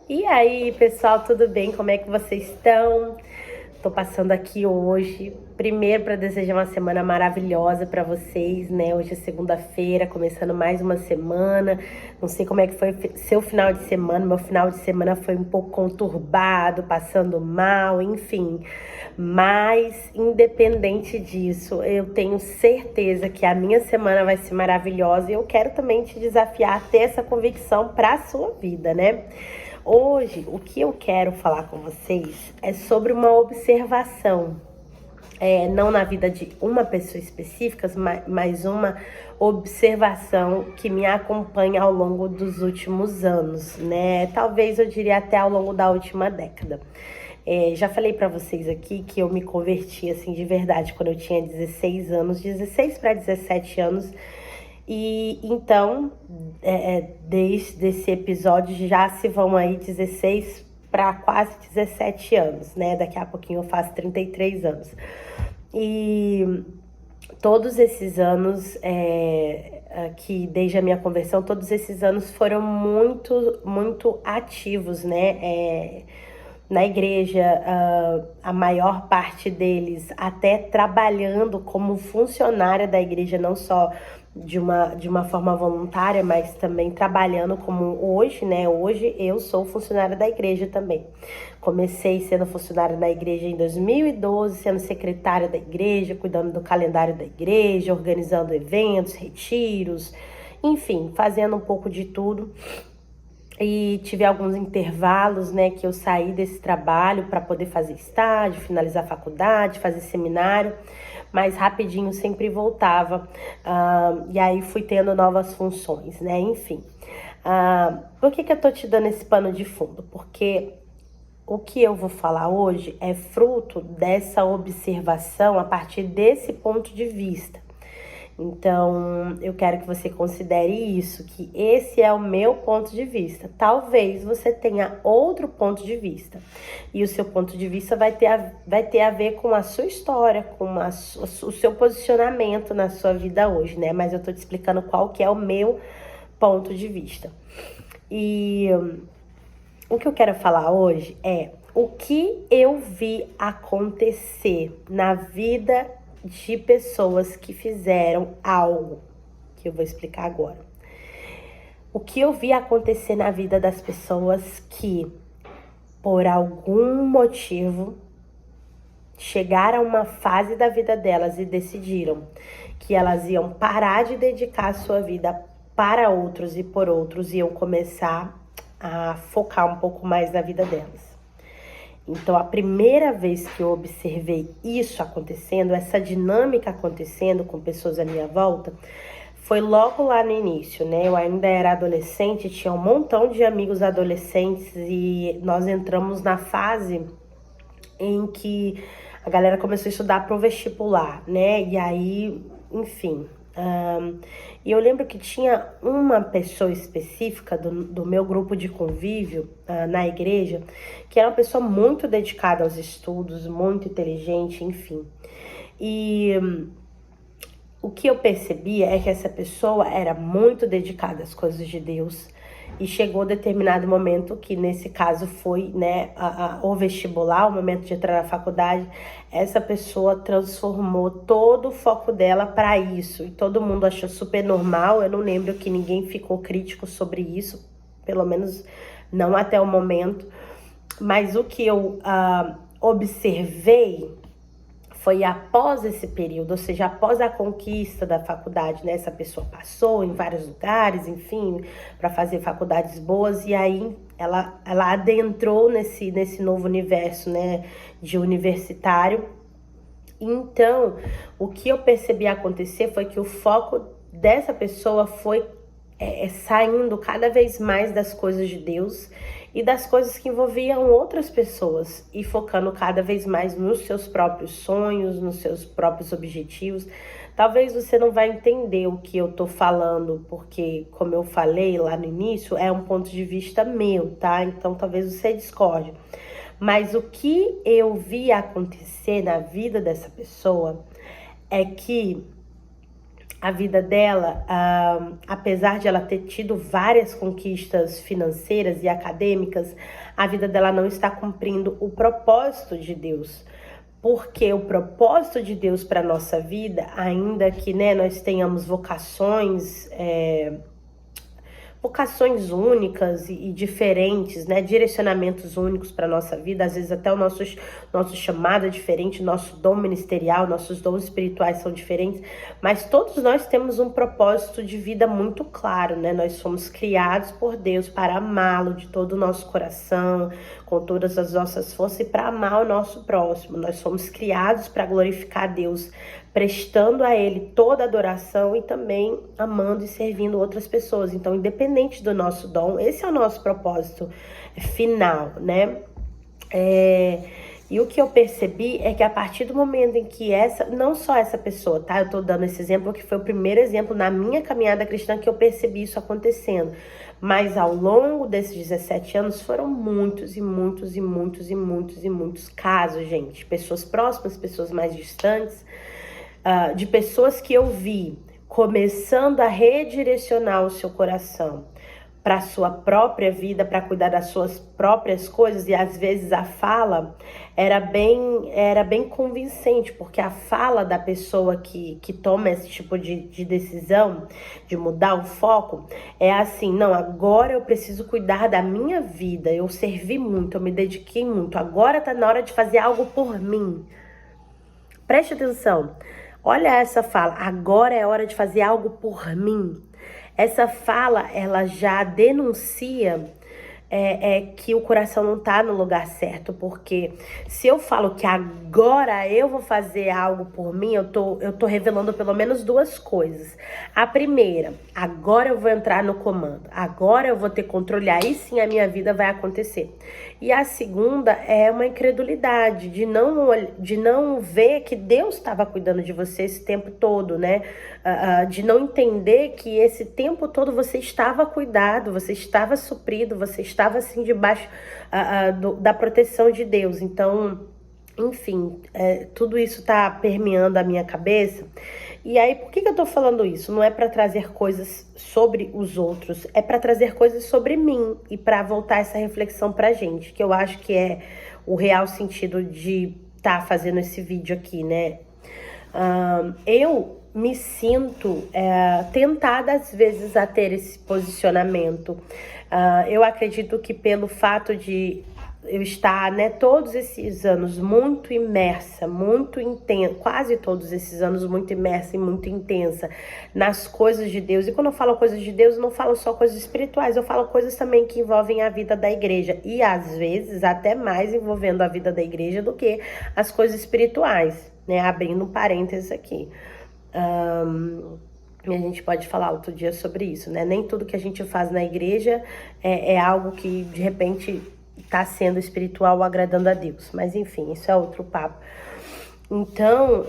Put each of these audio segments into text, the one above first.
E aí, pessoal, tudo bem? Como é que vocês estão? Tô passando aqui hoje, primeiro para desejar uma semana maravilhosa para vocês, né? Hoje é segunda-feira, começando mais uma semana. Não sei como é que foi seu final de semana. Meu final de semana foi um pouco conturbado, passando mal, enfim. Mas, independente disso, eu tenho certeza que a minha semana vai ser maravilhosa e eu quero também te desafiar a ter essa convicção para a sua vida, né? Hoje, o que eu quero falar com vocês é sobre uma observação, não na vida de uma pessoa específica, mas uma observação que me acompanha ao longo dos últimos anos, né? Talvez eu diria até ao longo da última década. Já falei pra vocês aqui que eu me converti assim de verdade quando eu tinha 16 anos, 16 para 17 anos. E então, desde esse episódio já se vão aí 16 para quase 17 anos, né? Daqui a pouquinho eu faço 33 anos. E todos esses anos, que desde a minha conversão, todos esses anos foram muito, muito ativos, né? Na igreja, a maior parte deles até trabalhando como funcionária da igreja, não só de uma forma voluntária, mas também trabalhando como hoje, né? Hoje eu sou funcionária da igreja também. Comecei sendo funcionária da igreja em 2012, sendo secretária da igreja, cuidando do calendário da igreja, organizando eventos, retiros, enfim, fazendo um pouco de tudo. E tive alguns intervalos, né, que eu saí desse trabalho para poder fazer estágio, finalizar a faculdade, fazer seminário, mas rapidinho sempre voltava. E aí fui tendo novas funções, né, enfim. Por que eu tô te dando esse pano de fundo? Porque o que eu vou falar hoje é fruto dessa observação a partir desse ponto de vista. Então, eu quero que você considere isso, que esse é o meu ponto de vista. Talvez você tenha outro ponto de vista. E o seu ponto de vista vai ter a ver com a sua história, com o seu posicionamento na sua vida hoje, né? Mas eu tô te explicando qual que é o meu ponto de vista. E o que eu quero falar hoje é o que eu vi acontecer na vida de pessoas que fizeram algo que eu vou explicar agora. O que eu vi acontecer na vida das pessoas que, por algum motivo, chegaram a uma fase da vida delas e decidiram que elas iam parar de dedicar a sua vida para outros e por outros, iam começar a focar um pouco mais na vida delas. Então, a primeira vez que eu observei isso acontecendo, essa dinâmica acontecendo com pessoas à minha volta, foi logo lá no início, né? Eu ainda era adolescente, tinha um montão de amigos adolescentes e nós entramos na fase em que a galera começou a estudar pro vestibular, né? E aí, enfim. E eu lembro que tinha uma pessoa específica do meu grupo de convívio na igreja, que era uma pessoa muito dedicada aos estudos, muito inteligente, enfim. E o que eu percebia é que essa pessoa era muito dedicada às coisas de Deus e chegou determinado momento, que nesse caso foi, né, o vestibular, o momento de entrar na faculdade, essa pessoa transformou todo o foco dela para isso e todo mundo achou super normal. Eu não lembro que ninguém ficou crítico sobre isso, pelo menos não até o momento, mas o que eu observei foi após esse período, ou seja, após a conquista da faculdade, né? Essa pessoa passou em vários lugares, enfim, para fazer faculdades boas, e aí ela adentrou nesse novo universo, né, de universitário. Então, o que eu percebi acontecer foi que o foco dessa pessoa foi saindo cada vez mais das coisas de Deus e das coisas que envolviam outras pessoas e focando cada vez mais nos seus próprios sonhos, nos seus próprios objetivos. Talvez você não vai entender o que eu tô falando, porque, como eu falei lá no início, é um ponto de vista meu, tá? Então, talvez você discorde. Mas o que eu vi acontecer na vida dessa pessoa é que a vida dela, apesar de ela ter tido várias conquistas financeiras e acadêmicas, a vida dela não está cumprindo o propósito de Deus. Porque o propósito de Deus para a nossa vida, ainda que, né, nós tenhamos vocações únicas e diferentes, né? Direcionamentos únicos para nossa vida, às vezes até o nosso chamado é diferente, nosso dom ministerial, nossos dons espirituais são diferentes, mas todos nós temos um propósito de vida muito claro, né? Nós fomos criados por Deus para amá-lo de todo o nosso coração, com todas as nossas forças e para amar o nosso próximo. Nós fomos criados para glorificar Deus, prestando a Ele toda a adoração e também amando e servindo outras pessoas. Então, independente do nosso dom, esse é o nosso propósito final, né? E o que eu percebi é que a partir do momento em que não só essa pessoa, tá? Eu tô dando esse exemplo que foi o primeiro exemplo na minha caminhada cristã que eu percebi isso acontecendo. Mas ao longo desses 17 anos foram muitos casos, gente. Pessoas próximas, pessoas mais distantes, de pessoas que eu vi começando a redirecionar o seu coração para a sua própria vida, para cuidar das suas próprias coisas, e às vezes a fala era bem convincente, porque a fala da pessoa que toma esse tipo de decisão, de mudar o foco, é assim: não, agora eu preciso cuidar da minha vida, eu servi muito, eu me dediquei muito, agora tá na hora de fazer algo por mim. Preste atenção. Olha essa fala, agora é hora de fazer algo por mim. Essa fala, ela já denuncia que o coração não tá no lugar certo, porque se eu falo que agora eu vou fazer algo por mim, eu tô revelando pelo menos duas coisas. A primeira, agora eu vou entrar no comando, agora eu vou ter controle, aí sim a minha vida vai acontecer. E a segunda é uma incredulidade de não ver que Deus estava cuidando de você esse tempo todo, né? De não entender que esse tempo todo você estava cuidado, você estava suprido, você estava assim debaixo da proteção de Deus. Então, enfim, tudo isso tá permeando a minha cabeça. E aí, por que eu tô falando isso? Não é para trazer coisas sobre os outros, é para trazer coisas sobre mim e para voltar essa reflexão pra gente, que eu acho que é o real sentido de tá fazendo esse vídeo aqui, né? Eu me sinto tentada às vezes a ter esse posicionamento. Eu acredito que pelo fato de eu estar, né, todos esses anos muito imersa, muito intensa, quase todos esses anos muito imersa e muito intensa nas coisas de Deus. E quando eu falo coisas de Deus, eu não falo só coisas espirituais, eu falo coisas também que envolvem a vida da igreja. E às vezes até mais envolvendo a vida da igreja do que as coisas espirituais, né? Abrindo um parênteses aqui. E a gente pode falar outro dia sobre isso, né? Nem tudo que a gente faz na igreja é algo que de repente tá sendo espiritual ou agradando a Deus. Mas enfim, isso é outro papo. Então,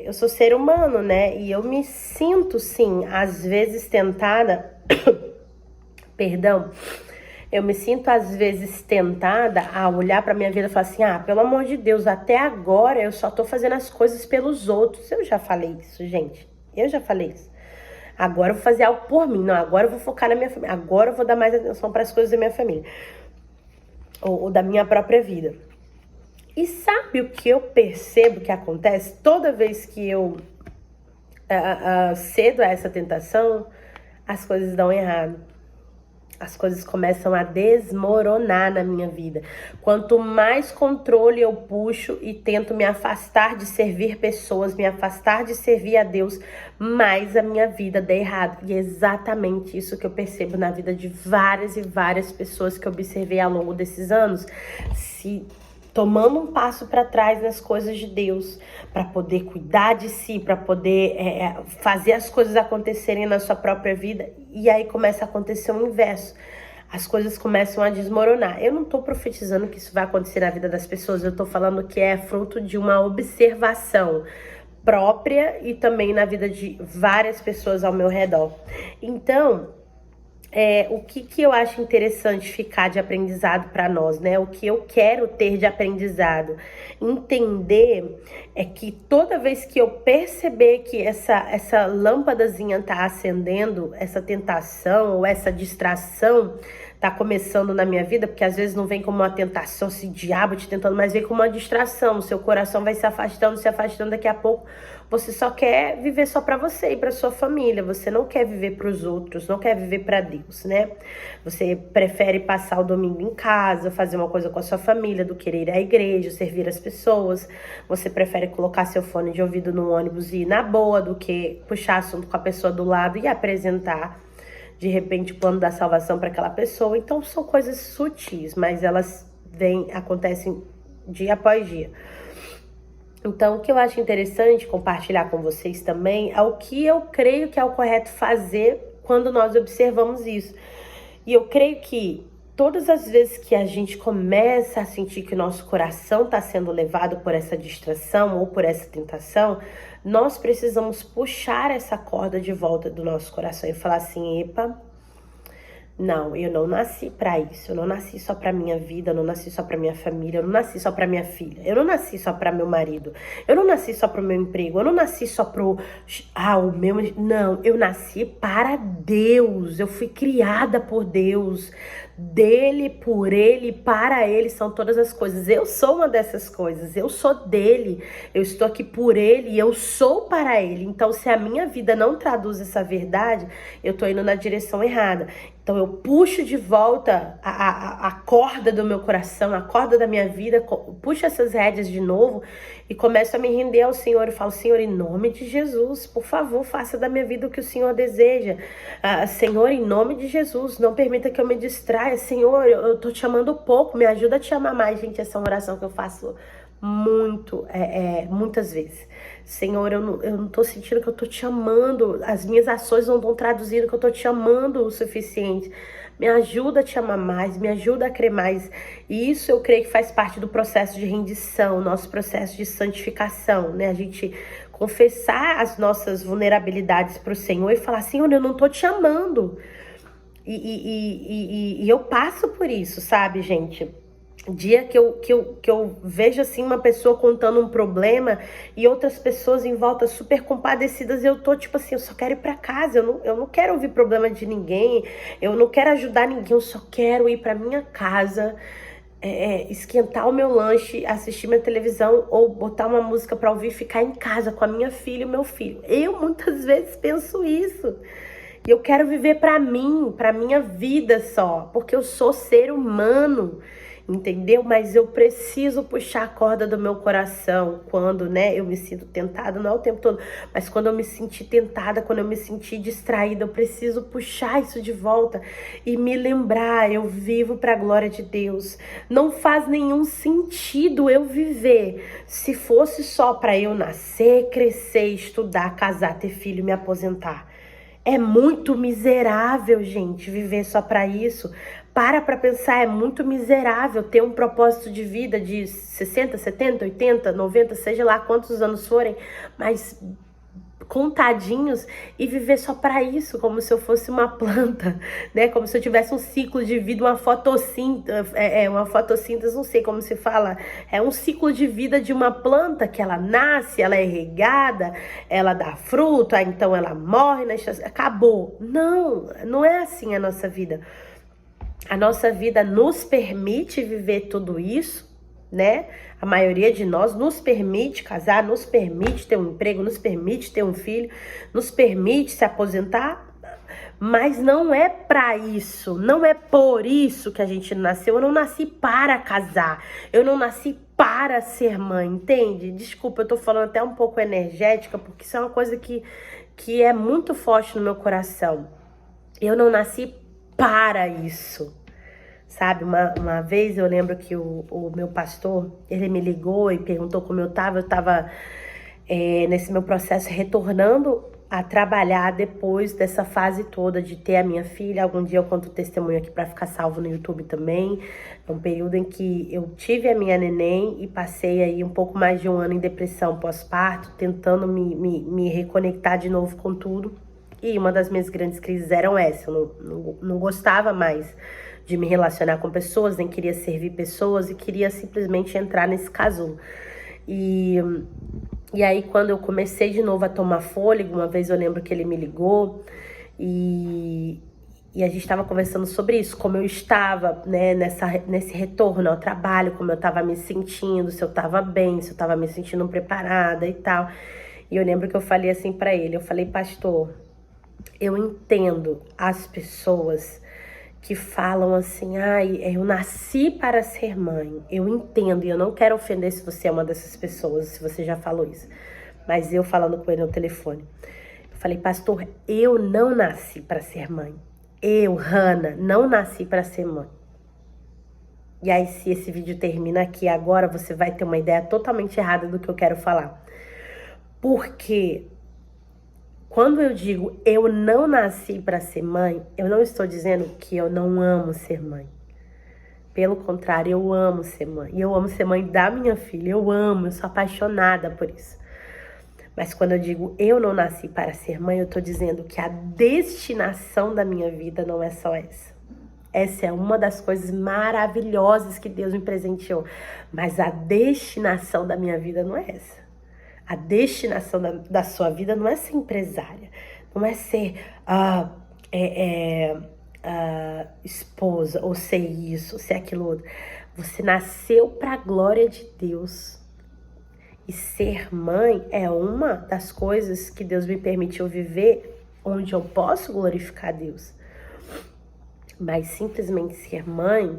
eu sou ser humano, né? E eu me sinto, sim, às vezes tentada... Perdão. Eu me sinto, às vezes, tentada a olhar pra minha vida e falar assim: pelo amor de Deus, até agora eu só tô fazendo as coisas pelos outros. Eu já falei isso, gente. Eu já falei isso. Agora eu vou fazer algo por mim. Não, agora eu vou focar na minha família. Agora eu vou dar mais atenção para as coisas da minha família. Ou da minha própria vida. E sabe o que eu percebo que acontece? Toda vez que eu cedo a essa tentação, as coisas dão errado. As coisas começam a desmoronar na minha vida. Quanto mais controle eu puxo e tento me afastar de servir pessoas, me afastar de servir a Deus, mais a minha vida dá errado. E é exatamente isso que eu percebo na vida de várias e várias pessoas que eu observei ao longo desses anos. Tomando um passo para trás nas coisas de Deus, para poder cuidar de si, para poder fazer as coisas acontecerem na sua própria vida, e aí começa a acontecer o inverso. As coisas começam a desmoronar. Eu não estou profetizando que isso vai acontecer na vida das pessoas, eu estou falando que é fruto de uma observação própria e também na vida de várias pessoas ao meu redor. Então, o que eu acho interessante ficar de aprendizado para nós, né? O que eu quero ter de aprendizado. Entender que toda vez que eu perceber que essa lâmpadazinha tá acendendo, essa tentação ou essa distração tá começando na minha vida, porque às vezes não vem como uma tentação, esse diabo te tentando, mas vem como uma distração. O seu coração vai se afastando, daqui a pouco você só quer viver só para você e para sua família. Você não quer viver para os outros, não quer viver para Deus, né? Você prefere passar o domingo em casa, fazer uma coisa com a sua família, do que ir à igreja, servir as pessoas. Você prefere colocar seu fone de ouvido no ônibus e ir na boa, do que puxar assunto com a pessoa do lado e apresentar de repente o plano da salvação para aquela pessoa. Então são coisas sutis, mas elas acontecem dia após dia. Então, o que eu acho interessante compartilhar com vocês também é o que eu creio que é o correto fazer quando nós observamos isso. E eu creio que todas as vezes que a gente começa a sentir que o nosso coração está sendo levado por essa distração ou por essa tentação, nós precisamos puxar essa corda de volta do nosso coração e falar assim: epa, não, eu não nasci para isso, eu não nasci só para minha vida, eu não nasci só para minha família, eu não nasci só para minha filha, eu não nasci só para meu marido, eu não nasci só para o meu emprego, eu não nasci só pro o meu, não, eu nasci para Deus, eu fui criada por Deus, dele, por ele, para ele são todas as coisas. Eu sou uma dessas coisas, eu sou dele, eu estou aqui por ele e eu sou para ele. Então, se a minha vida não traduz essa verdade, eu tô indo na direção errada. Então eu puxo de volta a corda do meu coração, a corda da minha vida, puxo essas rédeas de novo e começo a me render ao Senhor. Eu falo: Senhor, em nome de Jesus, por favor, faça da minha vida o que o Senhor deseja. Senhor, em nome de Jesus, não permita que eu me distraia. Senhor, eu tô te amando pouco, me ajuda a te amar mais. Gente, essa é uma oração que eu faço muitas vezes. Senhor, eu não tô sentindo que eu tô te amando, as minhas ações não estão traduzindo que eu tô te amando o suficiente. Me ajuda a te amar mais, me ajuda a crer mais. E isso eu creio que faz parte do processo de rendição, nosso processo de santificação, né? A gente confessar as nossas vulnerabilidades pro Senhor e falar: Senhor, eu não tô te amando. E eu passo por isso, sabe, gente? Dia que eu vejo assim uma pessoa contando um problema e outras pessoas em volta super compadecidas, eu tô tipo assim, eu só quero ir pra casa, eu não quero ouvir problema de ninguém, eu não quero ajudar ninguém, eu só quero ir pra minha casa, esquentar o meu lanche, assistir minha televisão ou botar uma música pra ouvir e ficar em casa com a minha filha e o meu filho. Eu muitas vezes penso isso. E eu quero viver pra mim, pra minha vida só, porque eu sou ser humano. Entendeu? Mas eu preciso puxar a corda do meu coração quando, né, eu me sinto tentada, não é o tempo todo, mas quando eu me sentir tentada, quando eu me sentir distraída, eu preciso puxar isso de volta e me lembrar: eu vivo para a glória de Deus. Não faz nenhum sentido eu viver se fosse só para eu nascer, crescer, estudar, casar, ter filho e me aposentar. É muito miserável, gente, viver só para isso. Para pensar, é muito miserável ter um propósito de vida de 60, 70, 80, 90, seja lá quantos anos forem, mas contadinhos, e viver só para isso, como se eu fosse uma planta, né? Como se eu tivesse um ciclo de vida, uma fotossíntese, não sei como se fala, é um ciclo de vida de uma planta que ela nasce, ela é regada, ela dá fruto, aí então ela morre, acabou. Não é assim a nossa vida. A nossa vida nos permite viver tudo isso, né? A maioria de nós nos permite casar, nos permite ter um emprego, nos permite ter um filho, nos permite se aposentar, mas não é para isso, não é por isso que a gente nasceu. Eu não nasci para casar, eu não nasci para ser mãe, entende? Desculpa, eu tô falando até um pouco energética, porque isso é uma coisa que é muito forte no meu coração. Eu não nasci para isso. Sabe, uma vez eu lembro que o meu pastor, ele me ligou e perguntou como eu tava nesse meu processo retornando a trabalhar depois dessa fase toda de ter a minha filha. Algum dia eu conto o testemunho aqui para ficar salvo no YouTube também. É um período em que eu tive a minha neném e passei aí um pouco mais de um ano em depressão pós-parto, tentando me reconectar de novo com tudo. E uma das minhas grandes crises eram essa. Eu não gostava mais de me relacionar com pessoas, nem queria servir pessoas e queria simplesmente entrar nesse casulo. E aí, quando eu comecei de novo a tomar fôlego, uma vez eu lembro que ele me ligou e a gente estava conversando sobre isso, como eu estava, né, nesse retorno ao trabalho, como eu estava me sentindo, se eu estava bem, se eu estava me sentindo preparada e tal. E eu lembro que eu falei assim para ele, eu falei, pastor, eu entendo as pessoas que falam assim, ai, eu nasci para ser mãe. Eu entendo e eu não quero ofender se você é uma dessas pessoas, se você já falou isso. Mas eu falando com ele no telefone, eu falei, pastor, eu não nasci para ser mãe. Eu, Hannah, não nasci para ser mãe. E aí, se esse vídeo termina aqui agora, você vai ter uma ideia totalmente errada do que eu quero falar. Porque quando eu digo eu não nasci para ser mãe, eu não estou dizendo que eu não amo ser mãe. Pelo contrário, eu amo ser mãe. E eu amo ser mãe da minha filha. Eu sou apaixonada por isso. Mas quando eu digo eu não nasci para ser mãe, eu tô dizendo que a destinação da minha vida não é só essa. Essa é uma das coisas maravilhosas que Deus me presenteou. Mas a destinação da minha vida não é essa. A destinação da sua vida não é ser empresária. Não é ser esposa, ou ser isso, ou ser aquilo outro. Você nasceu para a glória de Deus. E ser mãe é uma das coisas que Deus me permitiu viver, onde eu posso glorificar Deus. Mas simplesmente ser mãe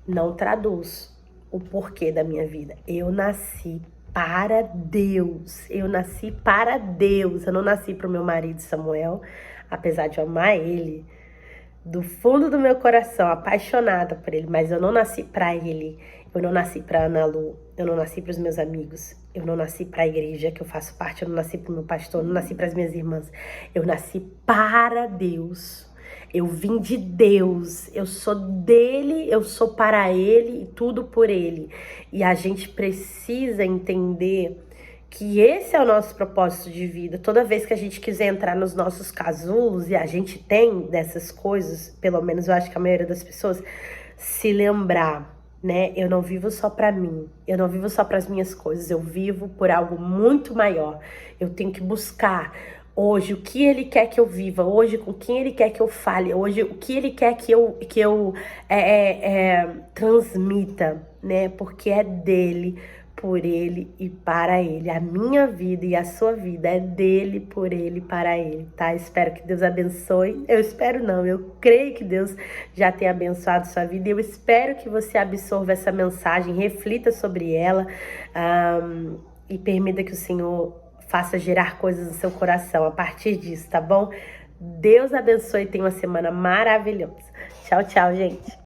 não traduz o porquê da minha vida. Eu nasci para Deus. Eu nasci para Deus. Eu não nasci para o meu marido Samuel, apesar de eu amar ele do fundo do meu coração, apaixonada por ele, mas eu não nasci para ele. Eu não nasci para Ana Lu, eu não nasci para os meus amigos, eu não nasci para a igreja que eu faço parte, eu não nasci para o meu pastor, eu não nasci para as minhas irmãs. Eu nasci para Deus. Eu vim de Deus, eu sou dele, eu sou para ele e tudo por ele. E a gente precisa entender que esse é o nosso propósito de vida. Toda vez que a gente quiser entrar nos nossos casulos, e a gente tem dessas coisas, pelo menos eu acho que a maioria das pessoas, se lembrar, né? Eu não vivo só para mim, eu não vivo só para as minhas coisas, eu vivo por algo muito maior. Eu tenho que buscar hoje o que ele quer que eu viva, hoje com quem ele quer que eu fale, hoje o que ele quer que eu transmita, né? Porque é dele, por ele e para ele. A minha vida e a sua vida é dele, por ele, para ele, tá? Espero que Deus abençoe. Eu espero não, eu creio que Deus já tenha abençoado sua vida. Eu espero que você absorva essa mensagem, reflita sobre ela e permita que o Senhor faça gerar coisas no seu coração a partir disso, tá bom? Deus abençoe e tenha uma semana maravilhosa. Tchau, tchau, gente.